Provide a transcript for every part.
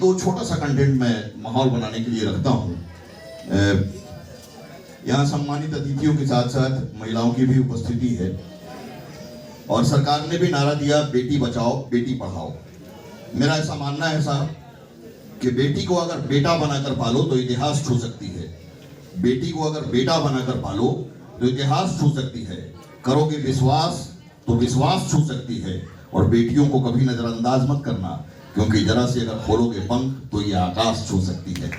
दो छोटा सा कंटेंट मैं माहौल बनाने के लिए रखता हूँ। यहाँ सम्मानित अतिथियों के साथ साथ महिलाओं की भी उपस्थिति है और सरकार ने भी नारा दिया बेटी बचाओ बेटी पढ़ाओ। मेरा ऐसा मानना है साहब कि बेटी को अगर बेटा बनाकर पालो तो इतिहास छू सकती है, बेटी को अगर बेटा बनाकर पालो तो इतिहास छू सकती है, करोगे विश्वास तो विश्वास छू सकती है। और बेटियों को कभी नजरअंदाज मत करना, क्योंकि जरा से अगर खोलोगे पंख तो ये आकाश छू सकती है।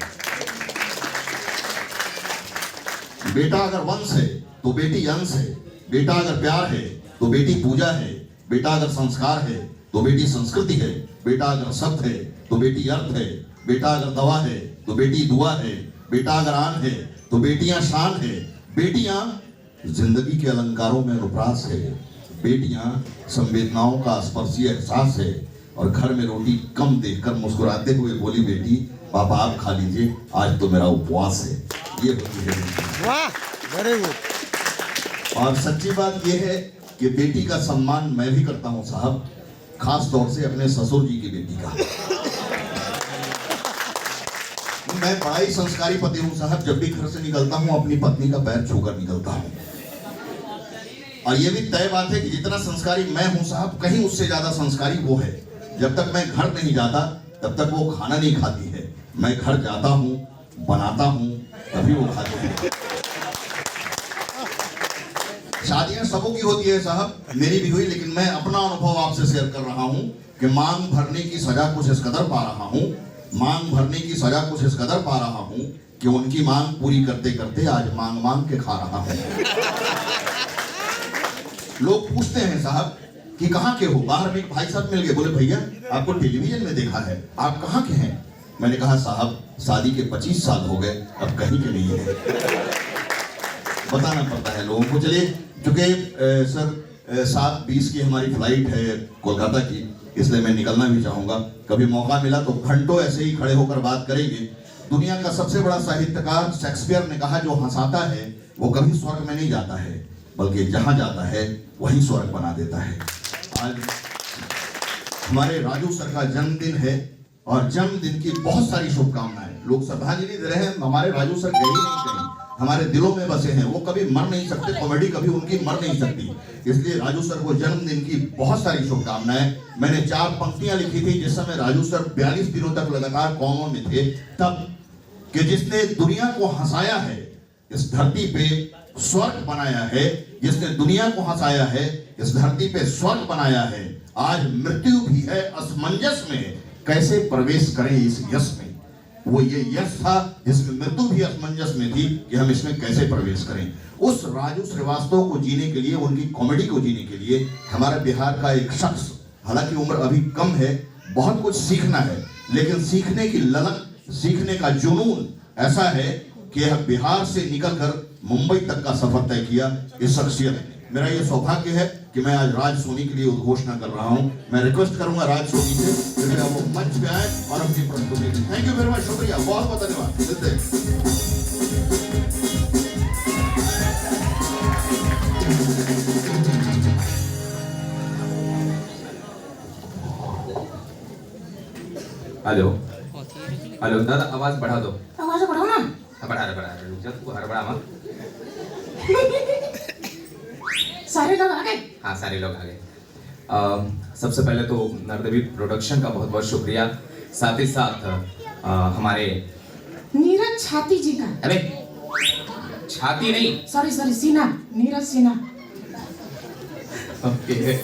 बेटा अगर वंश है तो बेटी अंश है, बेटा अगर प्यार है तो बेटी पूजा है, बेटा अगर संस्कार है तो बेटी संस्कृति है, बेटा अगर सत्य है तो बेटी अर्थ है, बेटा अगर दवा है तो बेटी दुआ है, बेटा अगर आन है तो बेटियां शान है, बेटियां जिंदगी के अलंकारों में अनुप्रास है, बेटियां संवेदनाओं का स्पर्शीय एहसास है। और घर में रोटी कम देखकर मुस्कुराते हुए बोली बेटी पापा आप खा लीजिए, आज तो मेरा उपवास है। ये होती है। वाह, वेरी गुड। और सच्ची बात यह है कि बेटी का सम्मान मैं भी करता हूं साहब, खास तौर से अपने ससुर जी की बेटी का। मैं बड़ा ही संस्कारी पति हूं साहब, जब भी घर से निकलता हूं अपनी पत्नी का पैर छूकर निकलता हूं। और ये भी तय बात है कि जितना संस्कारी मैं हूं साहब, कहीं उससे ज्यादा संस्कारी वो है। जब तक मैं घर नहीं जाता तब तक वो खाना नहीं खाती है, मैं घर जाता हूं, बनाता हूं, तभी वो खाती है। शादियां सबों की होती है साहब, मेरी भी हुई, लेकिन मैं अपना अनुभव आपसे शेयर कर रहा हूं कि मांग भरने की सजा कुछ इस कदर पा रहा हूं, मांग भरने की सजा कुछ इस कदर पा रहा हूं कि उनकी मांग पूरी करते करते आज मांग मांग के खा रहा हूं। लोग पूछते हैं साहब कि कहाँ के हो, बाहर में एक भाई साहब मिल गए, बोले भैया आपको टेलीविजन में देखा है, आप कहाँ के हैं? मैंने कहा साहब शादी के 25 साल हो गए, अब कहीं के नहीं है। बताना पड़ता है लोगों को। चलिए, चूंकि सर 7:20 की हमारी फ्लाइट है कोलकाता की, इसलिए मैं निकलना भी चाहूंगा। कभी मौका मिला तो घंटों ऐसे ही खड़े होकर बात करेंगे। दुनिया का सबसे बड़ा साहित्यकार शेक्सपियर ने कहा जो हंसाता है वो कभी स्वर्ग में नहीं जाता है, बल्कि जहां जाता है वहीं स्वर्ग बना देता है। आज हमारे राजू सर का जन्मदिन है और जन्मदिन की बहुत सारी शुभकामनाएं। लोग श्रद्धांजलि दे रहे हैं, हमारे राजू सर गए ही नहीं कहीं, हमारे दिलों में बसे हैं, वो कभी मर नहीं सकते, कॉमेडी कभी उनकी मर नहीं सकती। इसलिए राजू सर को जन्मदिन की बहुत सारी शुभकामनाएं। मैंने 4 पंक्तियां लिखी थी जिस समय राजू सर 42 दिनों तक लगातार कॉमों में थे, तब कि जिसने दुनिया को हंसाया है इस धरती पे स्वर्ग बनाया है, जिसने दुनिया को हंसाया है इस धरती पे स्वर्ग बनाया है, आज मृत्यु भी है असमंजस में, कैसे प्रवेश करें इस यश में। वो ये यश था जिसमें मृत्यु भी असमंजस में थी कि हम इसमें कैसे प्रवेश करें। उस राजू श्रीवास्तव को जीने के लिए, उनकी कॉमेडी को जीने के लिए हमारे बिहार का एक शख्स, हालांकि उम्र अभी कम है, बहुत कुछ सीखना है, लेकिन सीखने की ललक, सीखने का जुनून ऐसा है कि यह बिहार से निकलकर मुंबई तक का सफर तय किया इस शख्सियत ने। मेरा ये सौभाग्य है कि मैं आज राज सोनी के लिए उद्घोषणा कर रहा हूं। मैं रिक्वेस्ट करूंगा राज सोनी से कि वो मंच पे आए और अपनी प्रस्तुति दें। थैंक यू वेरी मच, शुक्रिया, बहुत बहुत धन्यवाद। मिलते हैं। हेलो हेलो दादा, आवाज बढ़ा दो। आवाज बढ़ाओ ना। बढ़ा रहे रुक जा, तू हड़बड़ा मत। सारे लोग आ गए? हाँ, सारे लोग आ गए। सबसे पहले तो नरदेवी प्रोडक्शन का बहुत बहुत शुक्रिया, साथ ही साथ हमारे नीरज छाती जी का। अरे छाती नहीं, सॉरी सीना, नीरज सिन्हा। ओके।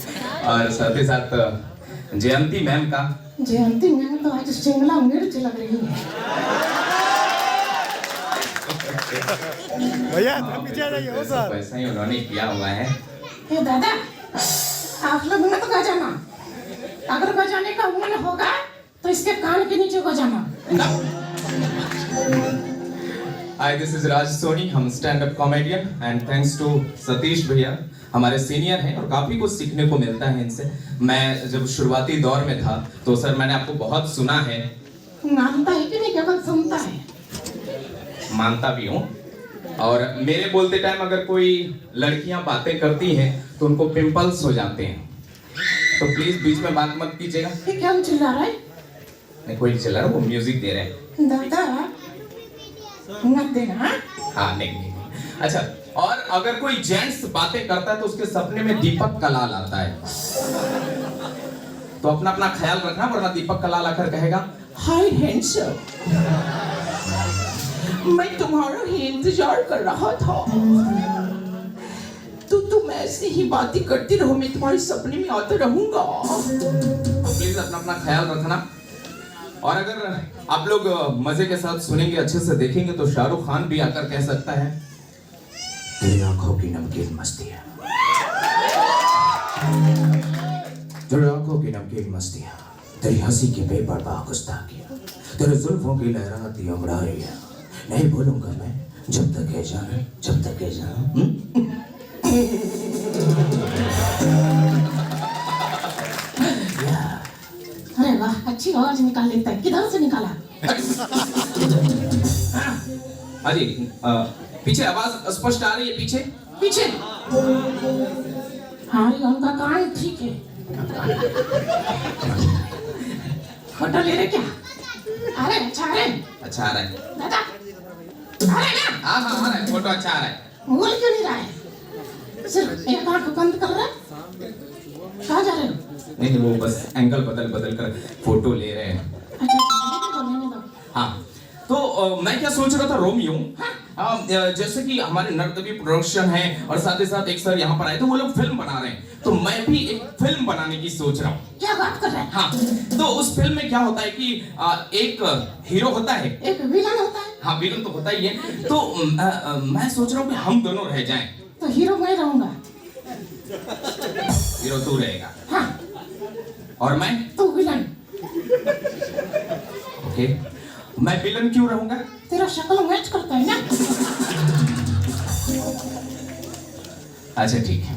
और साथ ही साथ जयंती मैम का। जयंती मैम तो आज शिमला मिर्च लग रही है। भैया पीछे जाइए हो सर। वैसा ही उन्होंने किया हुआ है। ये दादा, आप लोग मत बजाना, अगर बजाने का मन होगा तो इसके कान के नीचे बजाना। Hi, this is Raj Soni, हम stand up comedian and thanks to Satish भैया, हमारे सीनियर हैं और काफी कुछ सीखने को मिलता है इनसे। मैं जब शुरुआती दौर में था तो सर मैंने आपको बहुत सुना है। मानता है कि नहीं, केवल सुनता है? मानता भी हूँ। और मेरे बोलते टाइम अगर कोई लड़कियां बातें करती हैं तो उनको पिंपल्स हो जाते हैं, तो प्लीज बीच में बात मत कीजिएगा। ये क्या चिल्ला रहा है? नहीं कोई चल रहा है, वो म्यूजिक दे रहे हैं। दादा मत देना हाँ? हाँ नहीं। अच्छा, और अगर कोई जेंट्स बातें करता है तो उसके सपने में दीपक कलाल आता है, तो अपना अपना ख्याल रखना, वरना दीपक कलाल आकर कहेगा हाय हैंडसम, मैं तुम्हारा ही इंतजार कर रहा था, तो तुम ऐसे ही बातें करती रहो, मैं तुम्हारे सपने में आता रहूंगा। प्लीज अपना अपना ख्याल रखना। और अगर आप लोग मजे के साथ सुनेंगे, अच्छे से देखेंगे, तो शाहरुख खान भी आकर कह सकता है तेरी आंखों की नमकीन मस्ती है, तेरी आंखों की नमकीन मस्ती है, तेरी हंसी की बेपरवाह गुस्ताखियां, तेरे जुल्फों की लहराती अंगड़ाइयां, नहीं भूलूंगा मैं जब तक है जान, जब तक है जान। अरे वाह, अच्छी आवाज निकाल लेता है, किधर से निकाला? अरे पीछे आवाज स्पष्ट आ रही है, पीछे पीछे। हाँ उनका कान ठीक है। फोटो ले रहे क्या? अरे अच्छा आ रहे अच्छा आ रहा है दादा, आ रहे ना? हाँ हाँ आ रहा है, फोटो अच्छा आ रहा है। बोल क्यों नहीं रहा है? सिर्फ एक आंख बंद कर रहा है। कहाँ जा रहे हो? नहीं वो बस एंगल बदल कर फोटो ले रहे हैं। अच्छा लेने दो। हाँ तो मैं क्या सोच रहा था रोमियो, जैसे कि हमारे नर्तवी प्रोडक्शन है और साथ ही साथ एक सर यहाँ पर आए, तो वो लोग फिल्म बना रहे हैं, तो मैं भी एक फिल्म बनाने की सोच रहा हूँ। क्या बात कर रहे हैं? हाँ तो उस फिल्म में क्या होता है कि एक हीरो होता है, एक विलन होता है। हाँ विलन तो होता ही है, तो मैं सोच रहा हूँ कि हम दोनों रह जाएं। तो हीरो मैं रहूंगा। हीरो तू रहेगा। हाँ। और मैं तू विलन। ओके, मैं विलन क्यों रहूंगा? तेरा शक्ल मैच करता है ना। अच्छा ठीक है।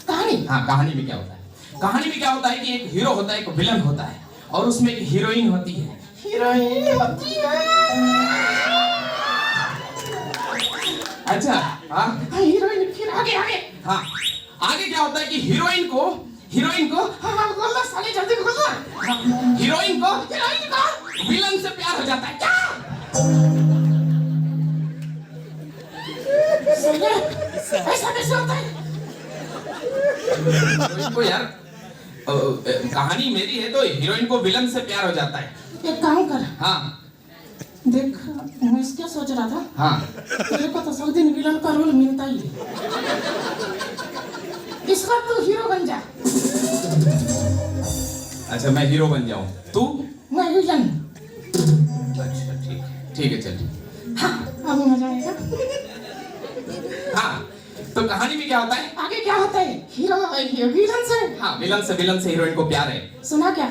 कहानी? हाँ कहानी में क्या होता है? कहानी में क्या होता है कि एक हीरो होता है, एक विलन होता है, और उसमें एक हीरोइन होती है। हीरोइन होती है। अच्छा हाँ हीरोइन फिर आगे आगे। हाँ आगे क्या होता है कि हीरोइन को हाँ बोलना साले जल्दी बोलना। हीरोइन को विलन से प्यार हो जाता है। क्या साले ऐसा कैसे होता है? हीरोइन को यार कहानी मेरी है, तो हीरोइन को विलन से प्यार हो जाता है। एक काम कर। हाँ देख मैं क्या सोच रहा था। हाँ तेरे को तो सब दिन विलन का रोल मिलता ही है। इस बार तू हीरो बन जा। अच्छा मैं हीरो बन जाऊं, तू? मैं विलन। अच्छा ठीक है चल। हाँ अब मजा आएगा। हाँ तो कहानी में क्या होता है? आगे क्या होता है? हीरो विलन से। हाँ विलन से हीरोइन को प्यार है। सुना क्या?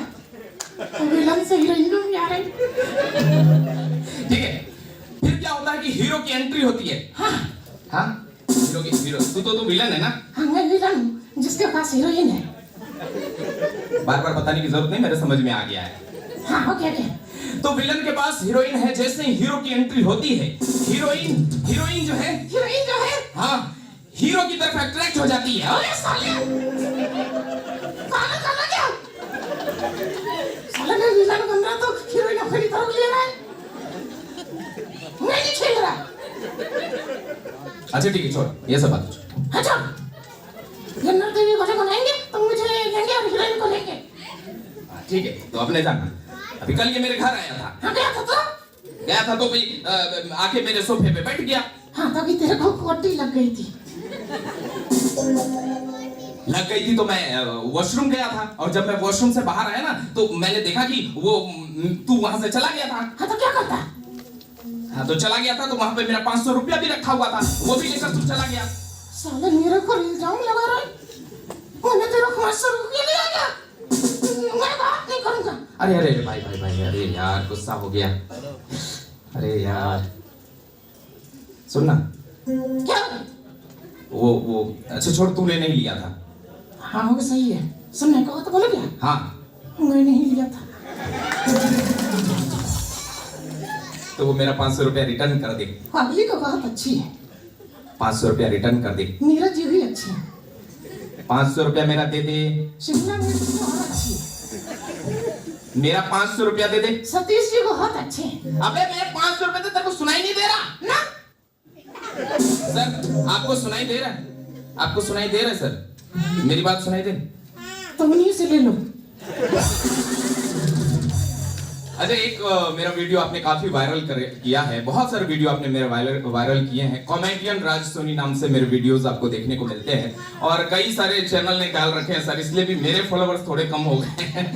विलन से हीरोइन को प्यार है। ठीक है, फिर क्या होता है कि हीरो की एंट्री होती है। हाँ हीरो तू विलन है ना? हाँ मैं विलन हूँ जिसके पास हीरोइन है। बार बताने की जरूरत नहीं, मेरे समझ में आ गया है। हाँ ओके। तो विलन के पास हीरोइन है, जैसे ही हीरो की एंट्री होती है, हीरोइन जो है हाँ हीरो की तरफ अट्रैक्ट हो जाती है। अरे साले काला क्या? साले मैं विलन बन रहा तो हीरोइन अपनी तरफ ले रहा है। मैं नहीं खेल रहा। अच्छा ठीक है छोड़ ये सब बात छोड़। अच्छा जनरल देवी को बनाएंगे तो मुझे लेंगे और हीरोइन को लेंगे। ठीक है तो अपने जाना। अभी कल ये मेरे घर आया था। हाँ गया था तो भाई आके मेरे सोफे पे बैठ गया। हाँ तभी तेरे को कोटी लग गई थी। तो मैं वॉशरूम गया था, और जब मैं वॉशरूम से बाहर आया ना तो मैंने देखा कि वो तू वहां से चला गया था। हाँ तो क्या करता? हाँ तो चला गया था, तो वहां पे मेरा 500 रुपया भी रखा हुआ था, वो भी लेकर तू चला गया। साले मेरे को इल्जाम लगा रहा है। मैंने तेरे को 500 रुपया लिया क्या? मैं बात नहीं करूंगा। अरे भाई अरे यार गुस्सा हो गया। अरे यार सुनना। क्या? वो अच्छा छोड़, तूने नहीं लिया था। हाँ वो सही है, सुनने को तो बोलो क्या? हाँ मैं नहीं लिया था। तो वो मेरा 500 रुपया रिटर्न कर दे। अगली को बात अच्छी है। 500 रुपया रिटर्न कर दे। नीरज जी भी अच्छी है। 500 रुपया मेरा दे दे। शिमला मिर्च तो और अच्छी है। मेरा 500 रुपया दे दे। सतीश जी बहुत अच्छे हैं। अबे मेरे 500 रुपए तो तेरे को सुनाई नहीं दे रहा ना सर? आपको सुनाई दे रहा है? आपको सुनाई दे रहा है सर? मेरी बात सुनाई दे? तो उन्हीं से ले लो। अच्छा, एक मेरा वीडियो आपने काफी वायरल किया है, बहुत सारे वीडियो आपने मेरे वायरल किए हैं। कॉमेडियन राज सोनी नाम से मेरे वीडियोस आपको देखने को मिलते हैं और कई सारे चैनल ने डाल रखे हैं सर, इसलिए भी मेरे फॉलोअर्स थोड़े कम हो गए हैं।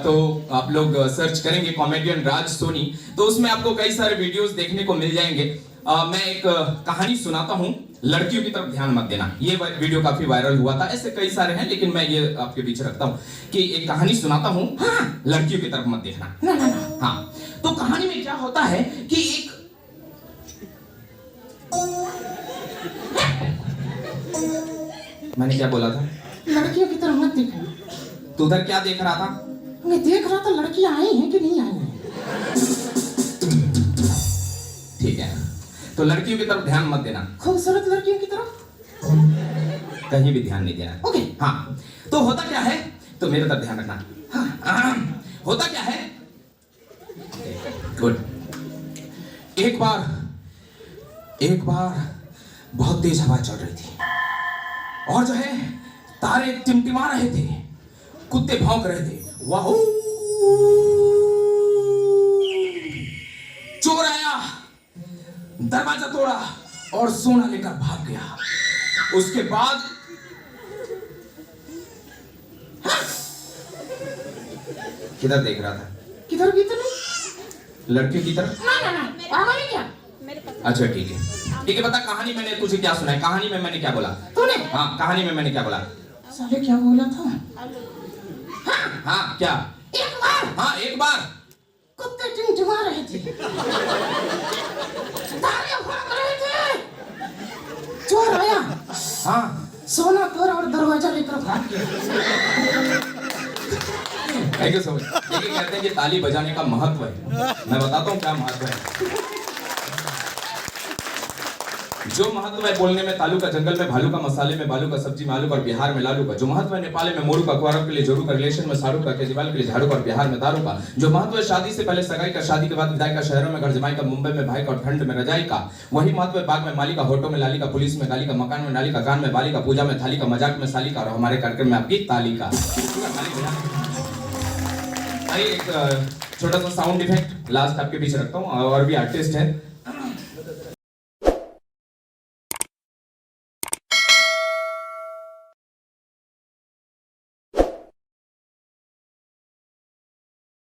तो आप लोग सर्च करेंगे कॉमेडियन राज सोनी, तो उसमें आपको कई सारे वीडियोस देखने को मिल जाएंगे। मैं एक कहानी सुनाता हूँ, लड़कियों की तरफ ध्यान मत देना। ये वीडियो काफी वायरल हुआ था, ऐसे कई सारे हैं, लेकिन मैं ये आपके बीच रखता हूँ कि एक कहानी सुनाता हूँ। हाँ, लड़कियों की तरफ मत देखना। ना ना ना। हाँ, तो कहानी में क्या होता है कि एक मैंने क्या बोला था? लड़कियों की तरफ मत देखना। तू उधर क्या देख रहा था? मैं देख रहा था लड़कियां आई हैं कि नहीं आई हैं। ठीक है, तो लड़कियों की तरफ ध्यान मत देना, खूबसूरत लड़कियों की तरफ कहीं भी ध्यान नहीं देना। ओके। हाँ, तो होता क्या है, तो मेरे तरफ ध्यान रखना। हाँ, होता क्या है, गुड। एक बार बहुत तेज हवा चल रही थी और जो है तारे टिमटिमा रहे थे, कुत्ते भौंक रहे थे। वाह, चोर आया, दरवाजा तोड़ा और सोना लेकर भाग गया। उसके बाद किधर देख रहा था? किधर की तरफ? लड़कियों की तरफ? ना ना ना, पागल है क्या? अच्छा ठीक है, ठीक है, बता कहानी मैंने तुझे क्या सुनाई? कहानी में मैंने क्या बोला? तूने? हाँ, कहानी में मैंने क्या बोला? साले क्या बोला था? हाँ क्या? एक बार हाँ, एक बार कुत्ते टिमटिमा रहे थे, तारे भौंक रहे थे, चोर आया, हाँ, सोना तोड़ा और दरवाजा लेकर भाग गया। Thank you so much. देखिए, कहते हैं कि ताली बजाने का महत्व है, मैं बताता हूँ क्या महत्व है। जो महत्व है बोलने में तालू का, जंगल में भालू का, मसाले में बालू का, सब्जी में आलू का और बिहार में लालू का। जो महत्व है नेपाल में मोरू का, कुआरों के लिए जोरू का, रिलेशन में साड़ू का, केजरीवाल के लिए झाड़ू का और बिहार में दारू का। जो महत्व है शादी से पहले सगाई का, शादी के बाद विदाई का, शहरों में घर जमाई का, मुंबई में भाई का और ठंड में रजाई का। वही महत्व है बाग में माली का, होटो में लाली का, पुलिस में गाली का, मकान में नाली का, कान में बाली का, पूजा में थाली का, मजाक में साली का और हमारे कार्यक्रम में आपकी ताली का। एक छोटा सा साउंड इफेक्ट लास्ट आपके बीच रखता हूँ, और भी आर्टिस्ट है